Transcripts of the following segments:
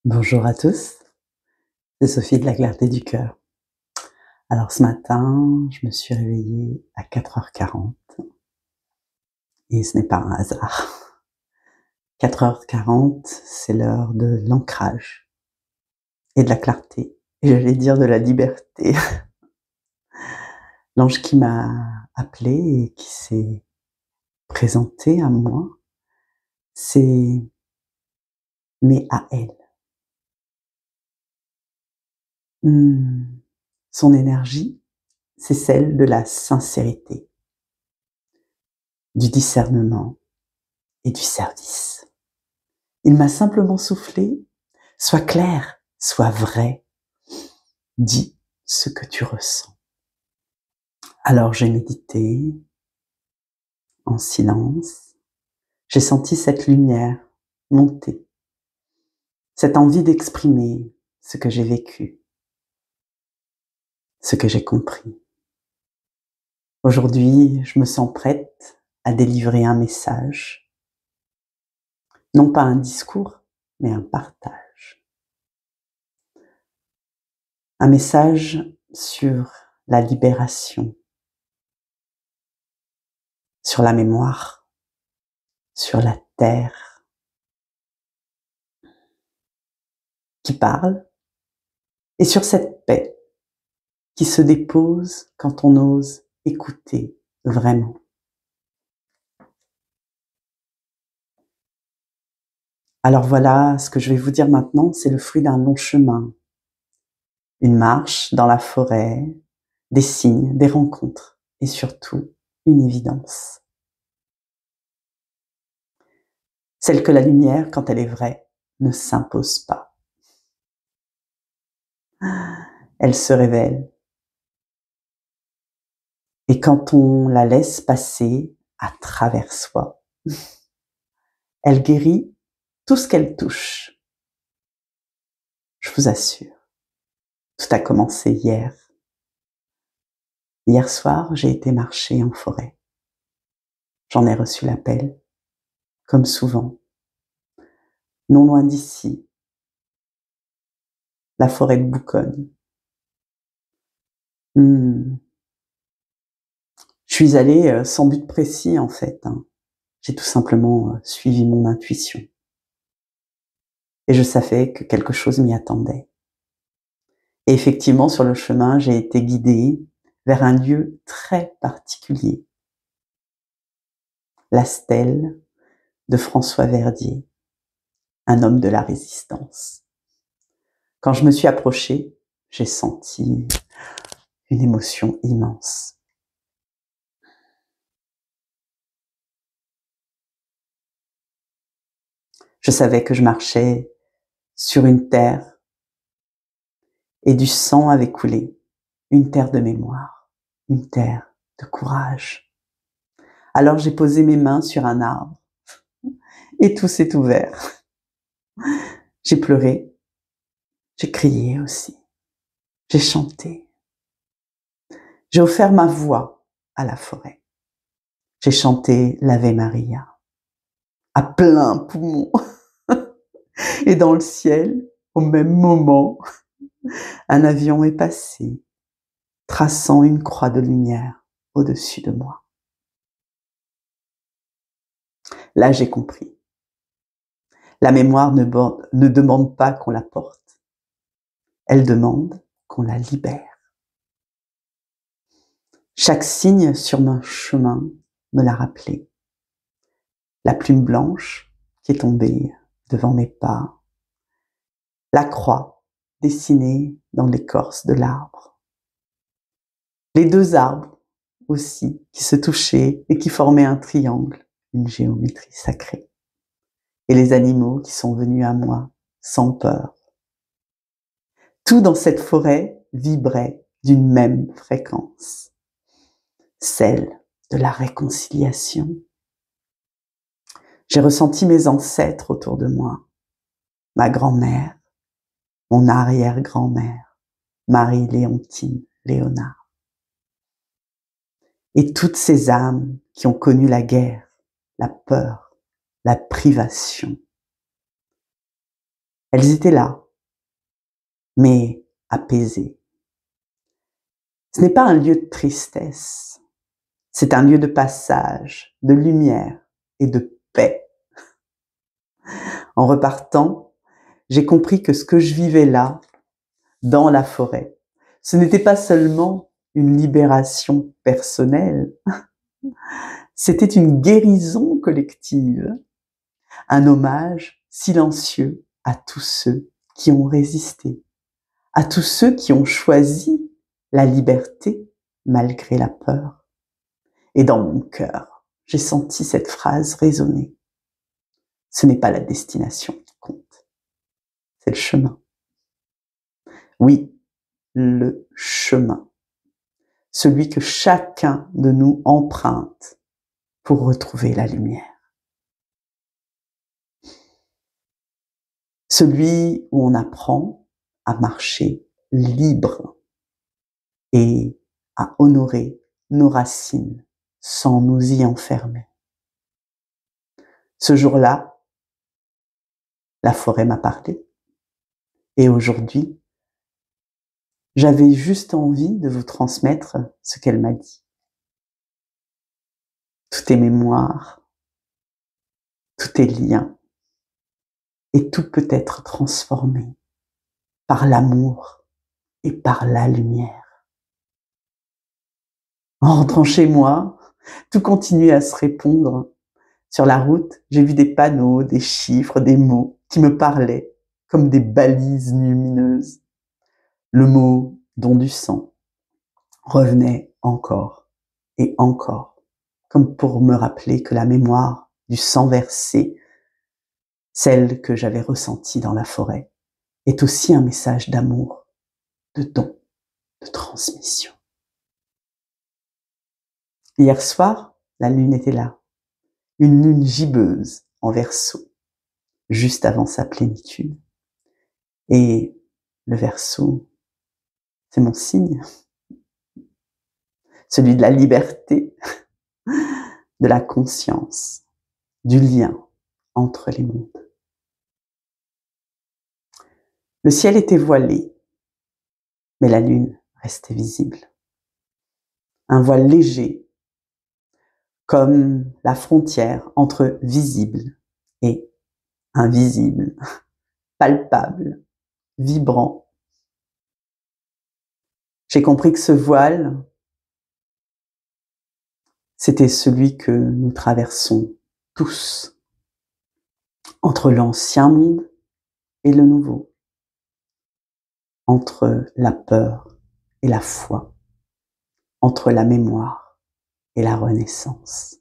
Bonjour à tous, c'est Sophie de la Clarté du Cœur. Alors ce matin, je me suis réveillée à 4h40 et ce n'est pas un hasard. 4h40, c'est l'heure de l'ancrage et de la clarté, et j'allais dire de la liberté. L'ange qui m'a appelée et qui s'est présenté à moi, c'est mais à elle. Son énergie, c'est celle de la sincérité, du discernement et du service. Il m'a simplement soufflé: sois clair, sois vrai, dis ce que tu ressens. Alors j'ai médité en silence, j'ai senti cette lumière monter, cette envie d'exprimer ce que j'ai vécu, ce que j'ai compris. Aujourd'hui, je me sens prête à délivrer un message, non pas un discours, mais un partage. Un message sur la libération, sur la mémoire, sur la terre, qui parle, et sur cette paix qui se dépose quand on ose écouter vraiment. Alors voilà, ce que je vais vous dire maintenant, c'est le fruit d'un long chemin, une marche dans la forêt, des signes, des rencontres, et surtout une évidence. Celle que la lumière, quand elle est vraie, ne s'impose pas. Elle se révèle. Et quand on la laisse passer à travers soi, elle guérit tout ce qu'elle touche. Je vous assure, tout a commencé hier. Hier soir, j'ai été marcher en forêt. J'en ai reçu l'appel, comme souvent. Non loin d'ici, la forêt de Bouconne. Je suis allée sans but précis en fait. J'ai tout simplement suivi mon intuition. Et je savais que quelque chose m'y attendait. Et effectivement, sur le chemin, j'ai été guidée vers un lieu très particulier. La stèle de François Verdier, un homme de la résistance. Quand je me suis approchée, j'ai senti une émotion immense. Je savais que je marchais sur une terre et du sang avait coulé, une terre de mémoire, une terre de courage. Alors j'ai posé mes mains sur un arbre et tout s'est ouvert. J'ai pleuré, j'ai crié aussi, j'ai chanté. J'ai offert ma voix à la forêt. J'ai chanté l'Ave Maria à plein poumon. Et dans le ciel, au même moment, un avion est passé, traçant une croix de lumière au-dessus de moi. Là, j'ai compris. La mémoire ne demande pas qu'on la porte. Elle demande qu'on la libère. Chaque signe sur mon chemin me l'a rappelé. La plume blanche qui est tombée devant mes pas. La croix dessinée dans l'écorce de l'arbre. Les deux arbres aussi qui se touchaient et qui formaient un triangle, une géométrie sacrée. Et les animaux qui sont venus à moi sans peur. Tout dans cette forêt vibrait d'une même fréquence, celle de la réconciliation. J'ai ressenti mes ancêtres autour de moi, ma grand-mère, mon arrière-grand-mère, Marie-Léontine Léonard, et toutes ces âmes qui ont connu la guerre, la peur, la privation. Elles étaient là, mais apaisées. Ce n'est pas un lieu de tristesse, c'est un lieu de passage, de lumière et de paix. En repartant, j'ai compris que ce que je vivais là, dans la forêt, ce n'était pas seulement une libération personnelle, c'était une guérison collective, un hommage silencieux à tous ceux qui ont résisté, à tous ceux qui ont choisi la liberté malgré la peur. Et dans mon cœur, j'ai senti cette phrase résonner. Ce n'est pas la destination qui compte, c'est le chemin. Oui, le chemin. Celui que chacun de nous emprunte pour retrouver la lumière. Celui où on apprend à marcher libre et à honorer nos racines sans nous y enfermer. Ce jour-là, la forêt m'a parlé et aujourd'hui, j'avais juste envie de vous transmettre ce qu'elle m'a dit. Tout est mémoire, tout est lien et tout peut être transformé par l'amour et par la lumière. En rentrant chez moi, tout continuait à se répondre. Sur la route, j'ai vu des panneaux, des chiffres, des mots qui me parlaient comme des balises lumineuses. Le mot don du sang revenait encore et encore, comme pour me rappeler que la mémoire du sang versé, celle que j'avais ressentie dans la forêt, est aussi un message d'amour, de don, de transmission. Hier soir, la lune était là, une lune gibbeuse en Verseau, juste avant sa plénitude. Et le Verseau, c'est mon signe, celui de la liberté, de la conscience, du lien entre les mondes. Le ciel était voilé, mais la lune restait visible. Un voile léger, comme la frontière entre visible et invisible, palpable, vibrant. J'ai compris que ce voile, c'était celui que nous traversons tous, entre l'ancien monde et le nouveau, entre la peur et la foi, entre la mémoire et la renaissance.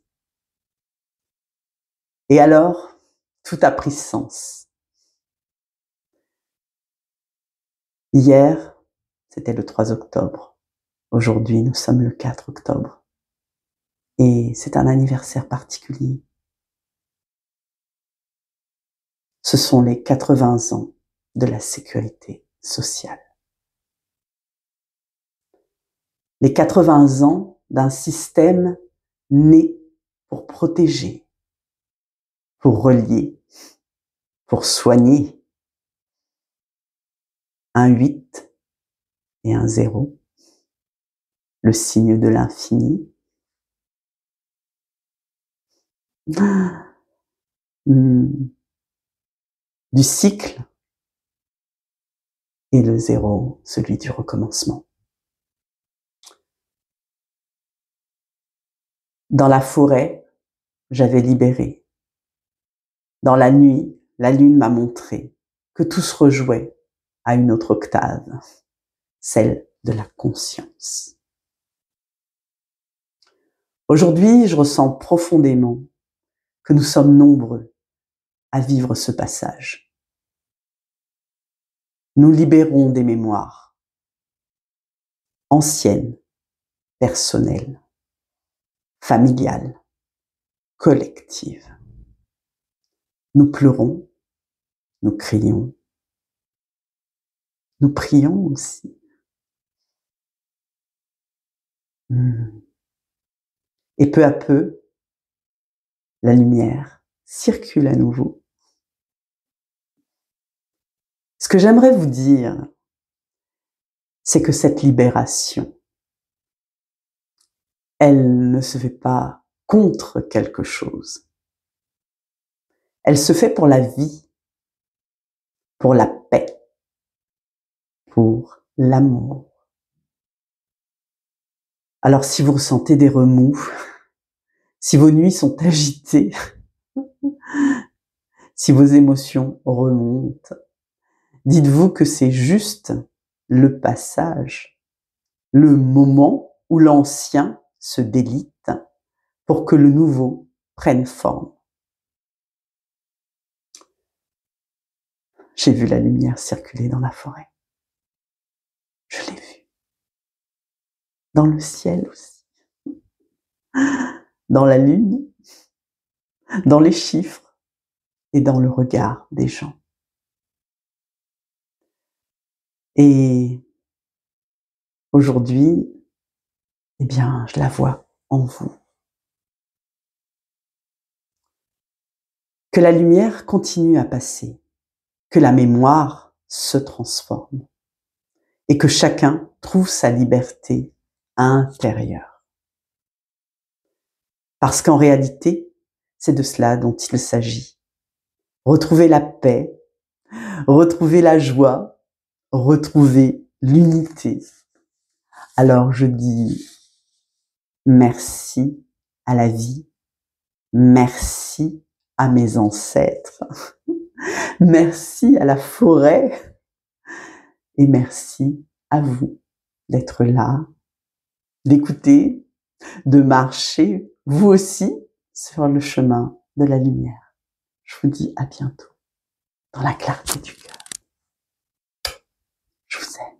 Et alors, tout a pris sens. Hier, c'était le 3 octobre. Aujourd'hui, nous sommes le 4 octobre. Et c'est un anniversaire particulier. Ce sont les 80 ans de la sécurité sociale. Les 80 ans d'un système né pour protéger, pour relier, pour soigner. Un 8 et un 0, le signe de l'infini. Du cycle et le 0, celui du recommencement. Dans la forêt, j'avais libéré. Dans la nuit, la lune m'a montré que tout se rejouait à une autre octave, celle de la conscience. Aujourd'hui, je ressens profondément que nous sommes nombreux à vivre ce passage. Nous libérons des mémoires anciennes, personnelles, familiales, collectives. Nous pleurons, nous crions, nous prions aussi. Et peu à peu, la lumière circule à nouveau. Ce que j'aimerais vous dire, c'est que cette libération, elle ne se fait pas contre quelque chose. Elle se fait pour la vie, pour la paix, pour l'amour. Alors si vous ressentez des remous, si vos nuits sont agitées, si vos émotions remontent, dites-vous que c'est juste le passage, le moment où l'ancien se délite pour que le nouveau prenne forme. J'ai vu la lumière circuler dans la forêt. Je l'ai vue. Dans le ciel aussi. Dans la lune, dans les chiffres et dans le regard des gens. Et aujourd'hui, eh bien, je la vois en vous. Que la lumière continue à passer, que la mémoire se transforme et que chacun trouve sa liberté intérieure. Parce qu'en réalité, c'est de cela dont il s'agit. Retrouver la paix, retrouver la joie, retrouver l'unité. Alors je dis merci à la vie, merci à mes ancêtres, merci à la forêt et merci à vous d'être là, d'écouter, de marcher, vous aussi, sur le chemin de la lumière. Je vous dis à bientôt, dans la clarté du cœur. Je vous aime.